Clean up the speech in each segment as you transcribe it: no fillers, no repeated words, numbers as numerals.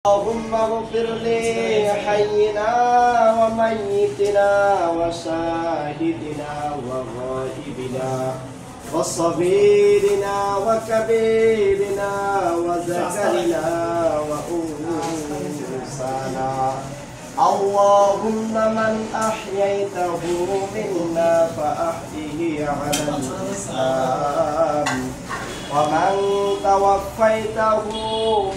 اللهم اغفر لحينا وميتنا وشاهدنا وغائبنا وصغيرنا وكبيرنا وذكرنا وأنثانا. اللهم من أحييته منا فأحيه على الإسلام، ومن توفيته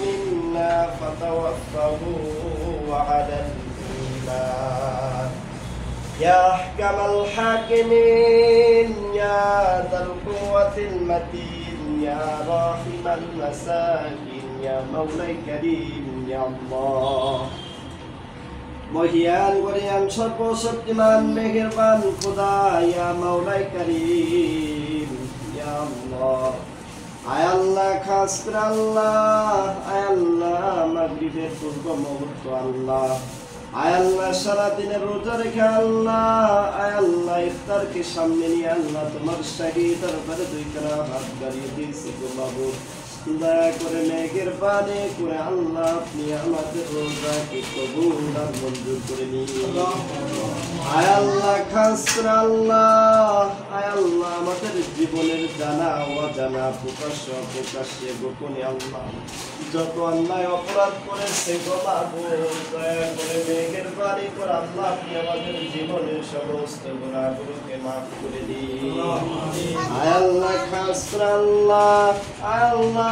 منا فتوفه على الإيمان. يا أحكم الحاكمين، يا ذا القوة المتين، يا راحم المساكين، يا مولاي كريم، يا الله। মহিয়ান গরিয়ান সর্বশক্তিমান মেহেরবান খোদা, ইয়া মাওলাই করিম, ইয়া আল্লাহ। আয় আল্লাহ, খাস করে আল্লাহ, আয় আল্লাহ মাগরিবের পূর্ব মুহূর্ত আল্লাহ, আয় আল্লাহ সারাদিনের রোজা রেখে আল্লাহ, আয় আল্লাহ ইফতারকে সামনে নিয়ে আল্লাহ তোমার শাহী দরবারে দুই কারা হাত বাড়িয়ে দিয়েছি গো মাবুদ। দয়া করে মেঘের পানি করে আল্লাহ আপনি আমাদের রোজাকে কবুল আর মঞ্জুর করে নিন। আয় আল্লাহ, খাস করে আল্লাহ, আয় আল্লাহ আমাদের জীবনের জানা অজানা প্রকাশ্য প্রকাশ্যে গোপনে আল্লাহ যত অন্যায় অপরাধ করেছে গো মাবুদ, দয়া করে মেঘের পানি করে আল্লাহ আপনি আমাদের জীবনের সমস্ত গুনাহগুলোকে মাফ করে দিন। আয় আল্লাহ, খাস করে আল্লাহ, আয় আল্লাহ